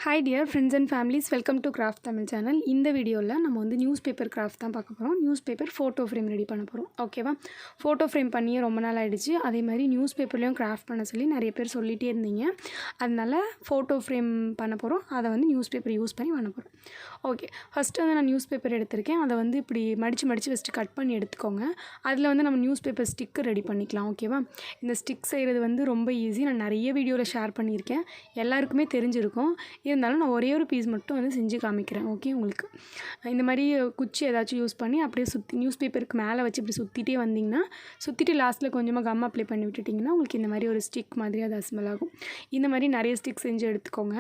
Hi dear friends and families, welcome to Craft Tamil channel. இந்த வீடியோல நம்ம வந்து நியூஸ் பேப்பர் கிராஃப்ட் தான் பார்க்க போறோம். News paper photo frame ready பண்ண போறோம். ஓகேவா? ஃபோட்டோ ஃப்ரேம் பண்ணி ரொம்ப நாள் ஆயிடுச்சு. அதே மாதிரி நியூஸ் பேப்பர்லயும் கிராஃப்ட் பண்ண சொல்லி நிறைய பேர் சொல்லிட்டே இருந்தீங்க. அதனால ஃபோட்டோ ஃப்ரேம் பண்ண போறோம். அதை வந்து நியூஸ் பேப்பர் யூஸ் பண்ணி பண்ண போறோம். ஓகே. ஃபர்ஸ்ட் வந்து நான் நியூஸ் பேப்பர் எடுத்துர்க்கேன். அதை வந்து இப்படி மடிச்சு ஃபர்ஸ்ட் கட் பண்ணி எடுத்துக்கோங்க. அதில் வந்து நம்ம நியூஸ் பேப்பர் ஸ்டிக்கர் ரெடி பண்ணிக்கலாம். ஓகேவா? இந்த ஸ்டிக் செய்கிறது வந்து ரொம்ப ஈஸி. நான் நிறைய வீடியோவில் ஷேர் பண்ணியிருக்கேன். எல்லாருக்குமே தெரிஞ்சிருக்கும். இருந்தாலும் நான் ஒரே ஒரு பீஸ் மட்டும் வந்து செஞ்சு காமிக்கிறேன். ஓகே, உங்களுக்கு இந்த மாதிரி குச்சி ஏதாச்சும் யூஸ் பண்ணி அப்படியே சுற்றி நியூஸ் பேப்பருக்கு மேலே வச்சு இப்படி சுற்றிட்டே வந்திங்கன்னா, சுற்றிட்டு லாஸ்ட்டில் கொஞ்சமாக கம் அப்ளை பண்ணி விட்டுட்டிங்கன்னா உங்களுக்கு இந்த மாதிரி ஒரு ஸ்டிக் மாதிரி அது அசம்பிள் ஆகும். இந்த மாதிரி நிறைய ஸ்டிக் செஞ்சு எடுத்துக்கோங்க.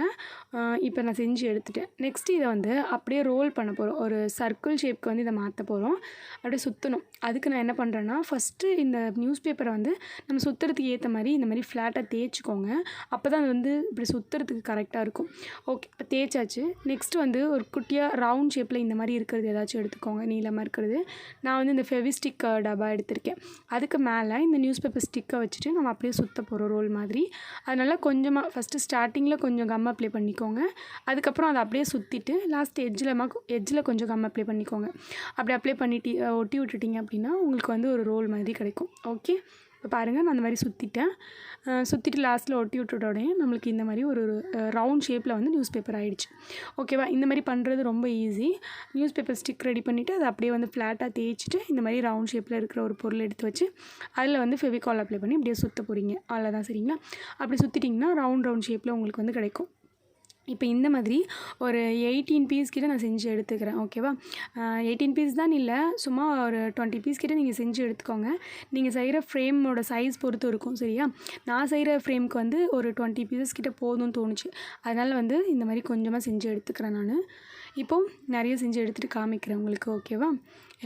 இப்போ நான் செஞ்சு எடுத்துட்டேன். நெக்ஸ்ட்டு இதை வந்து அப்படியே ரோல் பண்ண போகிறோம். ஒரு சர்க்கிள் ஷேப்க்கு வந்து இதை மாற்ற போகிறோம். அப்படியே சுற்றணும். அதுக்கு நான் என்ன பண்ணுறேன்னா, ஃபஸ்ட்டு இந்த நியூஸ் பேப்பரை வந்து நம்ம சுற்றுறதுக்கு ஏற்ற மாதிரி இந்த மாதிரி ஃப்ளாட்டாக தேய்ச்சிக்கோங்க. அப்போ தான் அது வந்து இப்படி சுற்றுறதுக்கு கரெக்டாக இருக்கும். ஓகே, இப்போ தேய்ச்சாச்சு. நெக்ஸ்ட்டு வந்து ஒரு குட்டியாக ரவுண்ட் ஷேப்பில் இந்த மாதிரி இருக்கிறது ஏதாச்சும் எடுத்துக்கோங்க, நீளமாக இருக்கிறது. நான் வந்து இந்த ஃபெவிஸ்டிக் டப்பா எடுத்திருக்கேன். அதுக்கு மேலே இந்த நியூஸ் பேப்பர் ஸ்டிக்கை வச்சுட்டு நம்ம அப்படியே சுற்ற போகிறோம் ரோல் மாதிரி. அதனால் கொஞ்சமாக ஃபஸ்ட்டு ஸ்டார்டிங்கில் கொஞ்சம் கம் அப்ளை பண்ணிக்கோங்க. அதுக்கப்புறம் அதை அப்படியே சுற்றிட்டு லாஸ்ட் எட்ஜில் கொஞ்சம் கம் அப்ளை பண்ணிக்கோங்க. அப்படி அப்ளை பண்ணிட்டு ஒட்டி விட்டுட்டிங்க அப்படின்னா உங்களுக்கு வந்து ஒரு ரோல் மாதிரி கிடைக்கும். ஓகே, இப்போ பாருங்கள், நான் அந்த மாதிரி சுற்றிட்டு லாஸ்ட்டில் ஒட்டி விட்டுட்டோடனே நம்மளுக்கு இந்த மாதிரி ஒரு ரவுண்ட் ஷேப்பில் வந்து நியூஸ் பேப்பர் ஆகிடுச்சு. ஓகேவா? இந்த மாதிரி பண்ணுறது ரொம்ப easy. News paper stick ready பண்ணிவிட்டு அதை அப்படியே வந்து ஃப்ளாட்டாக தேய்ச்சிட்டு இந்த மாதிரி ரவுண்ட் ஷேப்பில் இருக்கிற ஒரு பொருள் எடுத்து வச்சு அதில் வந்து ஃபெவிகால் அப்ளை பண்ணி அப்படியே சுற்ற போகிறீங்க. அவ்வளோதான், சரிங்களா? அப்படி சுற்றிட்டிங்கன்னா ரவுண்ட் ஷேப்பில் உங்களுக்கு வந்து கிடைக்கும். இப்போ இந்த மாதிரி ஒரு 18 பீஸ் கிட்ட நான் செஞ்சு எடுத்துக்கிறேன். ஓகேவா? 18 பீஸ் தான் இல்லை, சும்மா ஒரு 20 பீஸ் கிட்ட நீங்கள் செஞ்சு எடுத்துக்கோங்க. நீங்கள் செய்கிற ஃப்ரேமோட சைஸ் பொறுத்து இருக்கும், சரியா? நான் செய்கிற ஃப்ரேமுக்கு வந்து ஒரு 20 பீசஸ் கிட்ட போதும்னு தோணுச்சு. அதனால் வந்து இந்த மாதிரி கொஞ்சமாக செஞ்சு எடுத்துக்கிறேன் நான். இப்போது நிறைய செஞ்சு எடுத்துகிட்டு காமிக்கிறேன் உங்களுக்கு. ஓகேவா?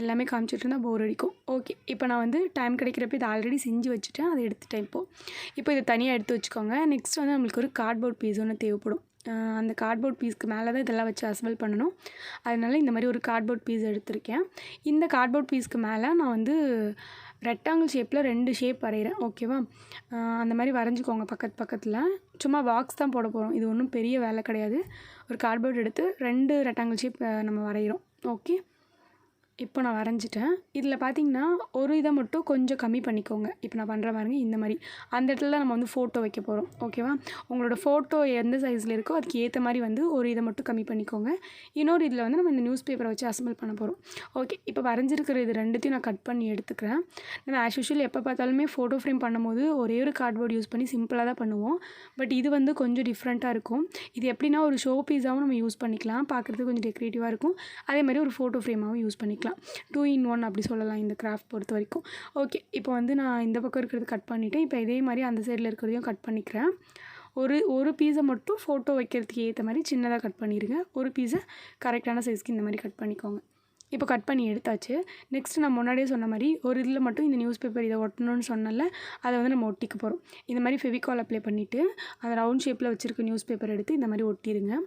எல்லாமே காமிச்சிட்டு இருந்தால் போர் அடிக்கும். ஓகே, இப்போ நான் வந்து டைம் கிடைக்கிறப்ப இதை ஆல்ரெடி செஞ்சு வச்சுட்டேன். அதை எடுத்துட்டேன். இப்போ இதை தனியாக எடுத்து வச்சுக்கோங்க. நெக்ஸ்ட் வந்து நம்மளுக்கு ஒரு கார்ட்போர்ட் பீஸ் ஒன்று தேவைப்படும். அந்த கார்ட்போர்ட் பீஸ்க்கு மேலே தான் இதெல்லாம் வச்சு அசம்பிள் பண்ணணும். அதனால் இந்த மாதிரி ஒரு கார்ட்போர்ட் பீஸ் எடுத்திருக்கேன். இந்த கார்ட்போர்ட் பீஸ்க்கு மேலே நான் வந்து ரெக்டாங்கிள் ஷேப்பில் 2 ஷேப் வரைகிறேன். ஓகேவா? அந்த மாதிரி வரைஞ்சிக்கோங்க பக்கத்தில். சும்மா பாக்ஸ் தான் போட போகிறோம். இது ஒன்றும் பெரிய வேலை கிடையாது. ஒரு கார்ட்போர்ட் எடுத்து 2 ரெக்டாங்கிள் ஷேப் நம்ம வரைகிறோம். ஓகே, இப்போ நான் வரைஞ்சிட்டேன். இதில் பார்த்தீங்கன்னா ஒரு இதை மட்டும் கொஞ்சம் கம்மி பண்ணிக்கோங்க. இப்போ நான் பண்ணுற பாருங்க, இந்த மாதிரி அந்த இடத்துல நம்ம வந்து ஃபோட்டோ வைக்க போகிறோம். ஓகேவா? உங்களோட ஃபோட்டோ எந்த சைஸில் இருக்கோ அதுக்கு ஏற்ற மாதிரி வந்து ஒரு இதை மட்டும் கம்மி பண்ணிக்கோங்க. இன்னொரு இதில் வந்து நம்ம இந்த நியூஸ் பேப்பரை வச்சு அசம்பிள் பண்ண போகிறோம். ஓகே, இப்போ வரைஞ்சிருக்கிற இது ரெண்டுத்தையும் நான் கட் பண்ணி எடுத்துக்கிறேன். நம்ம ஆஸ் யூஷுவல் எப்போ பார்த்தாலுமே ஃபோட்டோ ஃப்ரேம் பண்ணும்போது ஒரே ஒரு கார்ட்போர்ட் யூஸ் பண்ணி சிம்பிளாக தான் பண்ணுவோம். பட் இது வந்து கொஞ்சம் டிஃப்ரெண்ட்டாக இருக்கும். இது எப்படின்னா ஒரு ஷோ பீஸாகவும் நம்ம யூஸ் பண்ணிக்கலாம். பார்க்குறதுக்கு கொஞ்சம் டெக்கரேட்டிவாக இருக்கும். அதே மாதிரி ஒரு ஃபோட்டோ ஃப்ரேமாகவும் யூஸ் பண்ணிக்கலாம். 2 in 1 அப்படி சொல்லலாம் இந்த கிராஃப்ட் பொறுத்த வரைக்கும். ஓகே, இப்போ வந்து நான் இந்த பக்கம் இருக்கிறது கட் பண்ணிவிட்டேன். இப்போ இதே மாதிரி அந்த சைடில் இருக்கிறதையும் கட் பண்ணிக்கிறேன். ஒரு பீஸை மட்டும் ஃபோட்டோ வைக்கிறதுக்கு ஏற்ற மாதிரி சின்னதாக கட் பண்ணிடுங்க. ஒரு பீஸை கரெக்டான சைஸ்க்கு இந்த மாதிரி கட் பண்ணிக்கோங்க. இப்போ கட் பண்ணி எடுத்தாச்சு. நெக்ஸ்ட்டு நான் முன்னாடியே சொன்ன மாதிரி ஒரு இதில் மட்டும் இந்த நியூஸ் பேப்பர் இதை ஒட்டணும்னு சொன்னல, அதை வந்து நம்ம ஒட்டிக்க போகிறோம். இந்த மாதிரி ஃபெவிகால் அப்ளை பண்ணிவிட்டு அந்த ரவுண்ட் ஷேப்பில் வச்சுருக்க நியூஸ் பேப்பர் எடுத்து இந்த மாதிரி ஒட்டிடுங்க.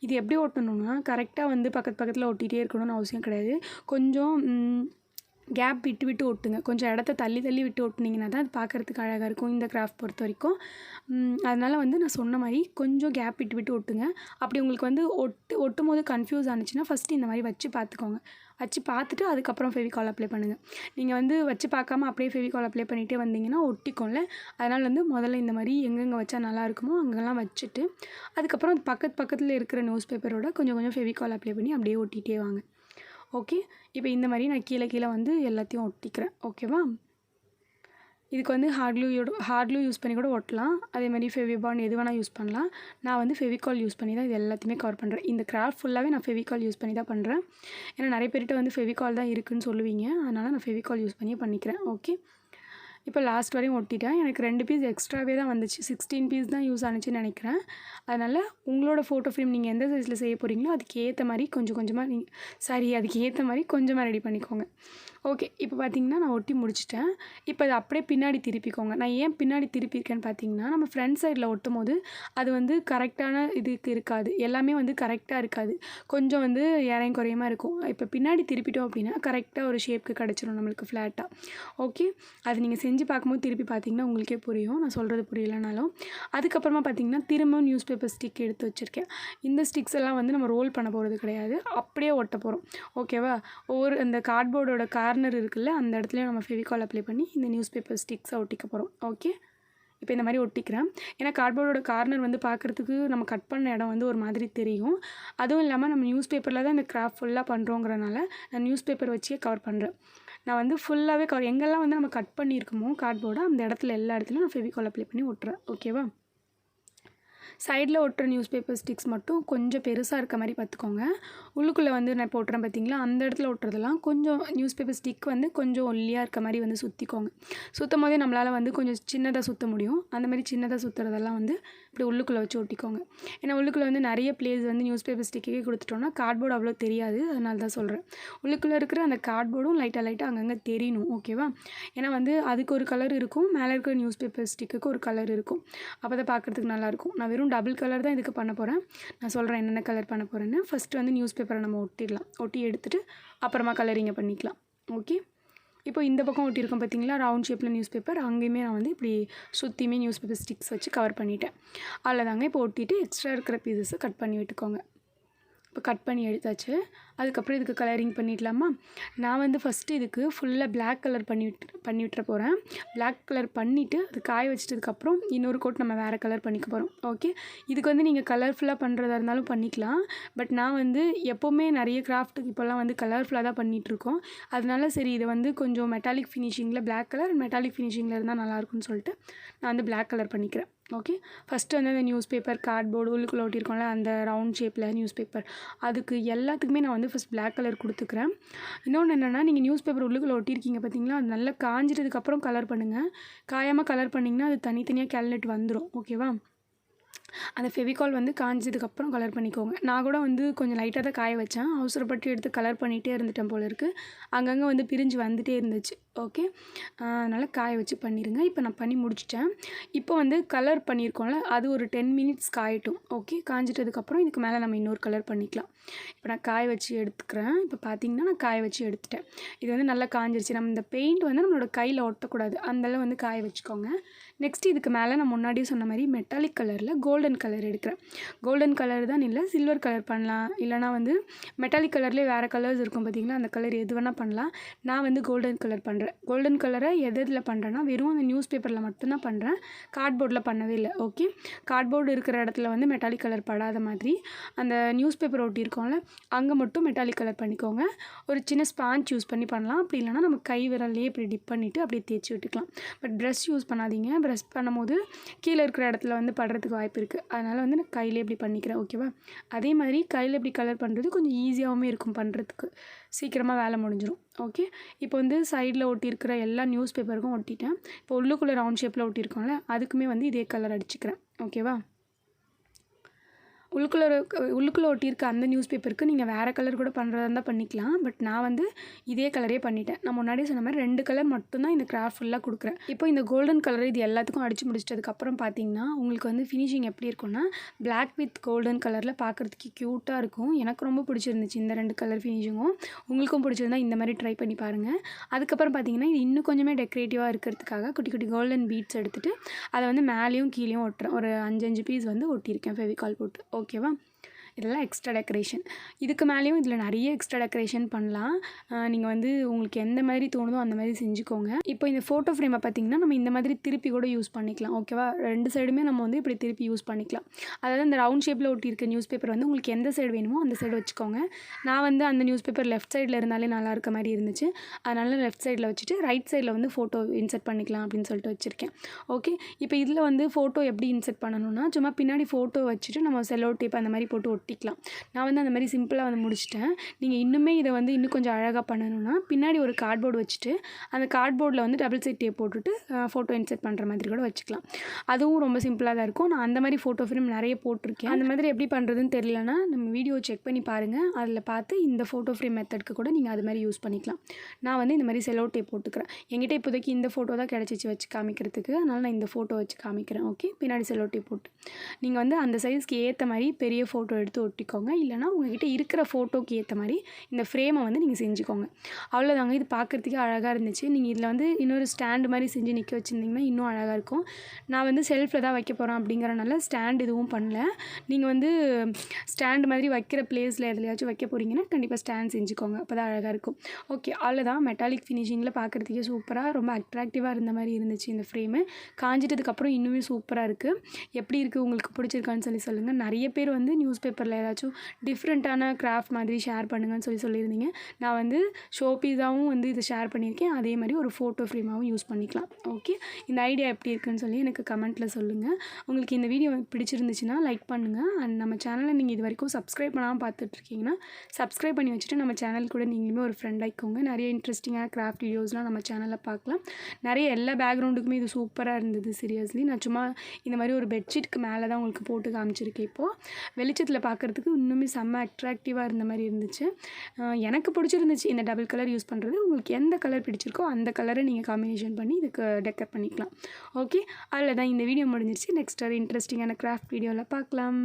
இது எப்படி ஒட்டணும்னா, கரெக்டாக வந்து பக்கத்தில் ஒட்டிகிட்டே இருக்கணும்னு அவசியம் கிடையாது. கொஞ்சம் கேப் விட்டு ஒட்டுங்க. கொஞ்சம் இடத்த தள்ளி விட்டு ஒட்டுனீங்கன்னா தான் அது பார்க்குறதுக்கு அழகாக இருக்கும் இந்த கிராஃப்ட் பொறுத்த வரைக்கும். அதனால் வந்து நான் சொன்ன மாதிரி கொஞ்சம் கேப் விட்டு ஒட்டுங்க. அப்படி உங்களுக்கு வந்து ஒட்டும் போது கன்ஃபியூஸ் ஆனிச்சுன்னா ஃபஸ்ட்டு இந்த மாதிரி வச்சு பார்த்துக்கோங்க. வச்சு பார்த்துட்டு அதுக்கப்புறம் ஃபெவிகால் அப்ளை பண்ணுங்கள். நீங்கள் வந்து வச்சு பார்க்காம அப்படியே ஃபெவிகால் அப்ளை பண்ணிகிட்டே வந்தீங்கன்னா ஒட்டிக்கும்ல. அதனால் வந்து முதல்ல இந்த மாதிரி எங்கெங்கே வச்சா நல்லா இருக்குமோ அங்கெல்லாம் வச்சுட்டு அதுக்கப்புறம் பக்கத்தில் இருக்கிற நியூஸ் பேப்பரோட கொஞ்சம் ஃபெவிகால் அப்ளை பண்ணி அப்படியே ஒட்டிகிட்டே வாங்க. ஓகே, இப்போ இந்த மாதிரி நான் கீழே வந்து எல்லாத்தையும் ஒட்டிக்கிறேன். ஓகேவா? இதுக்கு வந்து ஹார்ட் க்ளூ யூஸ் பண்ணி கூட ஒட்டலாம். அதே மாதிரி ஃபெவிபாண்ட் எது வேணால் யூஸ் பண்ணலாம். நான் வந்து ஃபெவிகால் யூஸ் பண்ணி தான் இது எல்லாத்தையுமே கவர் பண்ணுறேன். இந்த கிராஃப்ட் ஃபுல்லாகவே நான் ஃபெவிகால் யூஸ் பண்ணி தான் பண்ணுறேன். ஏன்னா நிறைய பேர்கிட்ட வந்து ஃபெவிகால் தான் இருக்குதுன்னு சொல்லுவீங்க. அதனால் நான் ஃபெவிகால் யூஸ் பண்ணிக்கிறேன். ஓகே, இப்போ லாஸ்ட் வரையும் ஒட்டிட்டேன். எனக்கு 2 பீஸ் எக்ஸ்ட்ராவே தான் வந்துச்சு. 16 பீஸ் தான் யூஸ் ஆனிச்சுன்னு நினைக்கிறேன். அதனால் உங்களோட ஃபோட்டோ ஃப்ரேம் நீங்கள் எந்த சைஸில் செய்ய போகிறீங்களோ அதுக்கு ஏற்ற மாதிரி கொஞ்சமாக ரெடி பண்ணிக்கோங்க. ஓகே, இப்போ பார்த்தீங்கன்னா நான் ஒட்டி முடிச்சிட்டேன். இப்போ அது அப்படியே பின்னாடி திருப்பிக்கோங்க. நான் ஏன் பின்னாடி திருப்பியிருக்கேன்னு பார்த்தீங்கன்னா, நம்ம ஃப்ரண்ட் சைடில் ஒட்டும் போது அது வந்து கரெக்டான இதுக்கு இருக்காது. எல்லாமே வந்து கரெக்டாக இருக்காது. கொஞ்சம் வந்து இறையும் குறையுமா இருக்கும். இப்போ பின்னாடி திருப்பிட்டோம் அப்படின்னா கரெக்டாக ஒரு ஷேப்புக்கு கிடச்சிரும் நம்மளுக்கு ஃப்ளாட்டாக. ஓகே, அது நீங்கள் செஞ்சு பார்க்கும்போது திருப்பி பார்த்தீங்கன்னா உங்களுக்கே புரியும், நான் சொல்கிறது புரியலனாலும். அதுக்கப்புறமா பார்த்தீங்கன்னா திரும்பவும் நியூஸ் பேப்பர் ஸ்டிக் எடுத்து வச்சுருக்கேன். இந்த ஸ்டிக்ஸ் எல்லாம் வந்து நம்ம ரோல் பண்ண போகிறது கிடையாது, அப்படியே ஒட்ட போகிறோம். ஓகேவா? ஒவ்வொரு அந்த கார்ட்போர்டோட கார்னர் இருக்குல்ல, அந்த இடத்துலையும் நம்ம ஃபெவிகால் அப்ளை பண்ணி இந்த நியூஸ் பேப்பர் ஸ்டிக்ஸை ஒட்டிக்க போகிறோம். ஓகே, இப்போ இந்த மாதிரி ஒட்டிக்கிறேன். ஏன்னா கார்ட்போர்டோட கார்னர் வந்து பார்க்குறதுக்கு நம்ம கட் பண்ண இடம் வந்து ஒரு மாதிரி தெரியும். அதுவும் இல்லாமல் நம்ம நியூஸ் பேப்பரில் தான் இந்த கிராஃப்ட் ஃபுல்லாக பண்ணுறோங்கிறனால நான் நியூஸ் பேப்பர் வச்சே கவர் பண்ணுறேன். நான் வந்து ஃபுல்லாகவே கவர் எங்கெல்லாம் வந்து நம்ம கட் பண்ணியிருக்கோமோ கார்ட்போர்டை அந்த இடத்துல எல்லா இடத்துலையும் நான் ஃபெவிகால் அப்ளை பண்ணி ஒட்டுறேன். ஓகேவா? சைடில் ஒட்டுற நியூஸ் பேப்பர் ஸ்டிக்ஸ் மட்டும் கொஞ்சம் பெருசாக இருக்க மாதிரி பார்த்துக்கோங்க. உள்ளுக்குள்ளே வந்து நான் போட்டுறேன் பார்த்தீங்களா, அந்த இடத்துல ஒட்டுறதெல்லாம் கொஞ்சம் நியூஸ் பேப்பர் ஸ்டிக் வந்து கொஞ்சம் ஒல்லியாக இருக்க மாதிரி வந்து சுற்றிக்கோங்க. சுற்றும் போதே நம்மளால் வந்து கொஞ்சம் சின்னதாக சுற்ற முடியும். அந்த மாதிரி சின்னதாக சுற்றுறதெல்லாம் வந்து இப்படி உள்ளுக்குள்ளே வச்சு ஒட்டிக்கோங்க. ஏன்னா உள்ளுக்குள்ளே வந்து நிறைய பிளேஸ் வந்து நியூஸ் பேப்பர் ஸ்டிக்கே கொடுத்துட்டோன்னா கார்ட்போர்டு அவ்வளோ தெரியாது, அதனால தான் சொல்கிறேன். உள்ளுக்குள்ளே இருக்கிற அந்த கார்ட்போர்டும் லைட்டாக அங்கங்கே தெரியணும். ஓகேவா? ஏன்னா வந்து அதுக்கு ஒரு கலர் இருக்கும், மேலே இருக்கிற நியூஸ் பேப்பர் ஸ்டிக்குக்கு ஒரு கலர் இருக்கும். அப்போ தான் பார்க்குறதுக்கு நல்லாயிருக்கும். நான் வெறும் டபுள் கலர் தான் இதுக்கு பண்ண போகிறேன். நான் சொல்கிறேன் என்னென்ன கலர் பண்ண போகிறேன்னு. ஃபஸ்ட்டு வந்து நியூஸ் பேப்பரை நம்ம ஒட்டிடலாம். ஒட்டி எடுத்துகிட்டு அப்புறமா கலரிங்கை பண்ணிக்கலாம். ஓகே, இப்போ இந்த பக்கம் ஒட்டியிருக்கோம் பார்த்தீங்களா, ரவுண்ட் ஷேப்பில் நியூஸ் பேப்பர். அங்கேயுமே நான் வந்து இப்படி சுற்றியுமே நியூஸ் பேப்பர் ஸ்டிக்ஸ் வச்சு கவர் பண்ணிட்டேன். அவ்வளோதாங்க. இப்போ ஒட்டிட்டு எக்ஸ்ட்ரா இருக்கிற பீசஸை கட் பண்ணி விட்டுக்கோங்க. இப்போ கட் பண்ணி எடுத்தாச்சு. அதுக்கப்புறம் இதுக்கு கலரிங் பண்ணிடலாமா? நான் வந்து ஃபஸ்ட்டு இதுக்கு ஃபுல்லாக பிளாக் கலர் பண்ணி விட்டுற போகிறேன். பிளாக் கலர் பண்ணிவிட்டு அது காய வச்சிட்டதுக்கப்புறம் இன்னொரு கோட் நம்ம வேறு கலர் பண்ணிக்க போகிறோம். ஓகே, இதுக்கு வந்து நீங்கள் கலர்ஃபுல்லாக பண்ணுறதா இருந்தாலும் பண்ணிக்கலாம். பட் நான் வந்து எப்போவுமே நிறைய கிராஃப்ட்டுக்கு இப்போல்லாம் வந்து கலர்ஃபுல்லாக தான் பண்ணிகிட்ருக்கோம். அதனால சரி இதை வந்து கொஞ்சம் மெட்டாலிக் ஃபினிஷிங்கில் பிளாக் கலர் மெட்டாலிக் ஃபினிஷிங்கில் இருந்தால் நல்லாயிருக்கும்னு சொல்லிட்டு நான் வந்து பிளாக் கலர் பண்ணிக்கிறேன். ஓகே, ஃபஸ்ட்டு வந்து அந்த நியூஸ் பேப்பர் கார்ட்போர்டு உள்ளுக்குள்ளே ஒட்டியிருக்கோம்ல அந்த ரவுண்ட் ஷேப்பில் நியூஸ் பேப்பர், அதுக்கு எல்லாத்துக்குமே நான் வந்து ஃபஸ்ட் பிளாக் கலர் கொடுத்துக்கிறேன். இன்னொன்று என்னென்னா, நீங்கள் நியூஸ் பேப்பர் உள்ளுக்குள்ளே ஒட்டியிருக்கீங்க பார்த்தீங்களா, அது நல்லா காஞ்சிட்டதுக்கப்புறம் கலர் பண்ணுங்கள். காயாமல் கலர் பண்ணிங்கன்னா அது தனித்தனியாக கேல்குலேட் வந்துடும். ஓகேவா? அந்த ஃபெவிகால் வந்து காஞ்சதுக்கப்புறம் கலர் பண்ணிக்கோங்க. நான் கூட வந்து கொஞ்சம் லைட்டாக தான் காய வச்சேன். அவசரப்பட்டு எடுத்து கலர் பண்ணிகிட்டே இருந்துட்டேன் போல இருக்குது. அங்கங்கே வந்து பிரிஞ்சு வந்துகிட்டே இருந்துச்சு. ஓகே, அதனால் காய வச்சு பண்ணிடுங்க. இப்போ நான் பண்ணி முடிச்சிட்டேன். இப்போ வந்து கலர் பண்ணியிருக்கோம்ல, அது ஒரு 10 மினிட்ஸ் காயட்டும். ஓகே, காஞ்சிட்டதுக்கப்புறம் இதுக்கு மேலே நம்ம இன்னொரு கலர் பண்ணிக்கலாம். இப்போ நான் காய வச்சு எடுத்துக்கிறேன். இப்போ பார்த்தீங்கன்னா நான் காய வச்சு எடுத்துட்டேன். இது வந்து நல்லா காஞ்சிருச்சு. நம்ம இந்த பெயிண்ட் வந்து நம்மளோட கையில் ஒட்டக்கூடாது, அந்தளவு வந்து காய வச்சுக்கோங்க. நெக்ஸ்ட் இதுக்கு மேலே நான் முன்னாடியே சொன்ன மாதிரி மெட்டாலிக் கலரில் கோல்டன் கலர் எடுக்கிறேன். கோல்டன் கலர் தான் இல்லை, சில்வர் கலர் பண்ணலாம், இல்லைனா வந்து மெட்டாலிக் கலர்லேயே வேறு கலர்ஸ் இருக்கும் பார்த்தீங்களா, அந்த கலர் எது வேணால் பண்ணலாம். நான் வந்து கோல்டன் கலர் பண்ணுறேன். கோல்டன் கலரை எதில் பண்ணுறேன்னா வெறும் அந்த நியூஸ் பேப்பரில் மட்டும்தான் பண்ணுறேன், கார்ட்போர்டில் பண்ணவே இல்லை. ஓகே, கார்ட்போர்டு இருக்கிற இடத்துல வந்து மெட்டாலிக் கலர் படாத மாதிரி அந்த நியூஸ் பேப்பர் ஒட்டியிருக்கோம்ல அங்கே மட்டும் மெட்டாலிக் கலர் பண்ணிக்கோங்க. ஒரு சின்ன ஸ்பாஞ்ச் யூஸ் பண்ணி பண்ணலாம், அப்படி இல்லைனா நம்ம கை விரல்லையே இப்படி டிப் பண்ணிவிட்டு அப்படியே தேய்ச்சி விட்டுக்கலாம். பட் ப்ரஷ் யூஸ் பண்ணாதீங்க, ப்ரஷ் பண்ணும்போது கீழே இருக்கிற இடத்துல வந்து படுறதுக்கு வாய்ப்பு இருக்குது. அதனால் வந்து நான் கையிலே இப்படி பண்ணிக்கிறேன். ஓகேவா? அதே மாதிரி கையில் இப்படி கலர் பண்ணுறது கொஞ்சம் ஈஸியாகவும் இருக்கும் பண்ணுறதுக்கு, சீக்கிரமாக வேலை முடிஞ்சிடும். ஓகே, இப்போ வந்து சைடில் ஒட்டியிருக்கிற எல்லா நியூஸ் பேப்பருக்கும் ஒட்டிட்டேன். இப்போ உள்ளுக்குள்ளே ரவுண்ட் ஷேப்பில் ஒட்டியிருக்கோம்ல அதுக்குமே வந்து இதே கலர் அடிச்சுக்கிறேன். ஓகேவா? உள்ளுக்குள்ளே ஒட்டியிருக்க அந்த நியூஸ் பேப்பருக்கு நீங்கள் வேறு கலர் கூட பண்ணுறதா இருந்தால் பண்ணிக்கலாம். பட் நான் வந்து இதே கலரே பண்ணிட்டேன். நான் முன்னாடியே சொன்ன மாதிரி 2 கலர் மட்டும்தான் இந்த கிராஃப்ட் ஃபுல்லாக கொடுக்குறேன். இப்போ இந்த கோல்டன் கலர் இது எல்லாத்துக்கும் அடித்து முடிச்சதுக்கப்புறம் பார்த்தீங்கன்னா உங்களுக்கு வந்து ஃபினிஷிங் எப்படி இருக்கும்னா, பிளாக் வித் கோல்டன் கலரில் பார்க்குறதுக்கு க்யூட்டாக இருக்கும். எனக்கு ரொம்ப பிடிச்சிருந்துச்சு இந்த 2 கலர் ஃபினிஷிங்கும். உங்களுக்கும் பிடிச்சிருந்தா இந்த மாதிரி ட்ரை பண்ணி பாருங்கள். அதுக்கப்புறம் பார்த்தீங்கன்னா இது இன்னும் கொஞ்சமே டெக்கரேட்டிவாக இருக்கிறதுக்காக குட்டி குட்டி கோல்டன் பீட்ஸ் எடுத்துகிட்டு அதை வந்து மேலேயும் கீழேயும் ஒட்டுறேன். ஒரு 5 பீஸ் வந்து ஒட்டியிருக்கேன் ஃபெவிகால் போட்டு. ஓகேவா? இதெல்லாம் எக்ஸ்ட்ரா டெக்கரேஷன். இதுக்கு மேலேயும் இதில் நிறைய எக்ஸ்ட்ரா டெக்கரேஷன் பண்ணலாம். நீங்கள் வந்து உங்களுக்கு எந்த மாதிரி தோணுதோ அந்த மாதிரி செஞ்சுக்கோங்க. இப்போ இந்த ஃபோட்டோ ஃப்ரேமை பார்த்திங்கன்னா நம்ம இந்த மாதிரி திருப்பி கூட யூஸ் பண்ணிக்கலாம். ஓகேவா? 2 சைடுமே நம்ம வந்து இப்படி திருப்பி யூஸ் பண்ணிக்கலாம். அதாவது இந்த ரவுண்ட் ஷேப்பில் ஒட்டியிருக்க நியூஸ் பேப்பர் வந்து உங்களுக்கு எந்த சைடு வேணுமோ அந்த சைடு வச்சுக்கோங்க. நான் வந்து அந்த நியூஸ் பேப்பர் லெஃப்ட் சைடில் இருந்தாலே நல்லா இருக்க மாதிரி இருந்துச்சு, அதனால லெஃப்ட் சைடில் வச்சுட்டு ரைட் சைடில் வந்து ஃபோட்டோ இன்சர்ட் பண்ணிக்கலாம் அப்படின்னு சொல்லிட்டு வச்சுருக்கேன். ஓகே, இப்போ இதில் வந்து ஃபோட்டோ எப்படி இன்சர்ட் பண்ணணும்னா, சும்மா பின்னாடி ஃபோட்டோ வச்சுட்டு நம்ம செல்லோ டேப் அந்த மாதிரி போட்டு ஒட்டிக்கலாம். நான் வந்து அந்த மாதிரி சிம்பிளாக வந்து முடிச்சிட்டேன். நீங்கள் இன்னுமே இதை வந்து இன்னும் கொஞ்சம் அழகாக பண்ணணும்னா பின்னாடி ஒரு கார்ட்போர்டு வச்சுட்டு அந்த கார்ட்போர்டில் வந்து டபுள் சைட் டேப் போட்டுட்டு ஃபோட்டோ இன்சர்ட் பண்ணுற மாதிரி கூட வச்சுக்கலாம். அதுவும் ரொம்ப சிம்பிளாக தான் இருக்கும். நான் அந்த மாதிரி ஃபோட்டோ ஃப்ரேம் நிறைய போட்டிருக்கேன். அந்த மாதிரி எப்படி பண்ணுறதுன்னு தெரியலனா நம்ம வீடியோ செக் பண்ணி பாருங்கள். அதில் பார்த்து இந்த ஃபோட்டோ ஃப்ரேம் மெத்தடுக்கு கூட நீங்கள் அது மாதிரி யூஸ் பண்ணிக்கலாம். நான் வந்து இந்த மாதிரி செல்லோ டேப் போட்டுக்கிறேன். என்கிட்ட இப்போதைக்கு இந்த ஃபோட்டோ தான் கிடச்சிச்சு வச்சு காமிக்கிறதுக்கு, அதனால் நான் இந்த ஃபோட்டோ வச்சு காமிக்கிறேன். ஓகே, பின்னாடி செல்லோ டேப் போட்டு நீங்கள் வந்து அந்த சைஸ்க்கு ஏற்ற மாதிரி பெரிய ஃபோட்டோ எடுத்து எடுத்து ஒட்டிக்கோங்க. இல்லைனா உங்கள்கிட்ட இருக்கிற ஃபோட்டோக்கு ஏற்ற மாதிரி இந்த ஃப்ரேமை வந்து நீங்கள் செஞ்சுக்கோங்க. அவ்வளோதாங்க. இது பார்க்குறதுக்கே அழகாக இருந்துச்சு. நீங்கள் இதில் வந்து இன்னொரு ஸ்டாண்டு மாதிரி செஞ்சு நிற்க வச்சுருந்தீங்கன்னா இன்னும் அழகாக இருக்கும். நான் வந்து செல்ஃபில் தான் வைக்க போகிறேன் அப்படிங்கிறனால ஸ்டாண்ட் எதுவும் பண்ணல. நீங்கள் வந்து ஸ்டாண்டு மாதிரி வைக்கிற பிளேஸில் எதுலையாச்சும் வைக்க போகிறீங்கன்னா கண்டிப்பாக ஸ்டாண்ட் செஞ்சுக்கோங்க. அப்போ தான் அழகாக இருக்கும். ஓகே, அவ்வளோதான். மெட்டாலிக் ஃபினிஷிங்கில் பார்க்குறதுக்கே சூப்பராக ரொம்ப அட்ராக்டிவாக இருந்த மாதிரி இருந்துச்சு இந்த ஃப்ரேமு. காஞ்சிட்டதுக்கப்புறம் இன்னுமே சூப்பராக இருக்குது. எப்படி இருக்குது, உங்களுக்கு பிடிச்சிருக்கான்னு சொல்லுங்கள். நிறைய பேர் வந்து நியூஸ் பேப்பரில் ஏதாச்சும் டிஃப்ரெண்ட்டான கிராஃப்ட் மாதிரி ஷேர் பண்ணுங்கன்னு சொல்லியிருந்தீங்க. நான் வந்து ஷோ பீஸாகவும் வந்து இதை ஷேர் பண்ணியிருக்கேன். அதே மாதிரி ஒரு ஃபோட்டோ ஃப்ரேமாகவும் யூஸ் பண்ணிக்கலாம். ஓகே, இந்த ஐடியா எப்படி இருக்குன்னு சொல்லி எனக்கு கமெண்ட்டில் சொல்லுங்கள். உங்களுக்கு இந்த வீடியோ பிடிச்சிருந்துச்சுன்னா லைக் பண்ணுங்கள். அண்ட் நம்ம சேனலை நீங்கள் இது வரைக்கும் சப்ஸ்கிரைப் பண்ணாமல் பார்த்துட்ருக்கீங்கன்னா சப்ஸ்கிரைப் பண்ணி வச்சுட்டு நம்ம சேனல் கூட நீங்களுமே ஒரு ஃப்ரெண்ட் ஆகிக்கோங்க. நிறைய இன்ட்ரெஸ்டிங்கான கிராஃப்ட் வீடியோஸ்லாம் நம்ம சேனலில் பார்க்கலாம். நிறைய எல்லா பேக்ரவுண்டுக்குமே இது சூப்பராக இருந்தது. சீரியஸ்லி நான் சும்மா இந்த மாதிரி ஒரு பெட்ஷீட்டுக்கு மேலே தான் உங்களுக்கு போட்டு காமிச்சிருக்கேன். இப்போது வெளிச்சத்தில் பார்க்குறதுக்கு இன்னுமே செம்ம அட்ராக்டிவாக இருந்த மாதிரி இருந்துச்சு. எனக்கு பிடிச்சிருந்துச்சு இந்த டபுள் கலர் யூஸ் பண்ணுறது. உங்களுக்கு எந்த கலர் பிடிச்சிருக்கோ அந்த கலரை நீங்கள் காம்பினேஷன் பண்ணி இதுக்கு டெக்கர் பண்ணிக்கலாம். ஓகே, அதில் தான் இந்த வீடியோ முடிஞ்சிருச்சு. நெக்ஸ்ட் ஒரு இன்ட்ரெஸ்டிங்கான கிராஃப்ட் வீடியோவில் பார்க்கலாம்.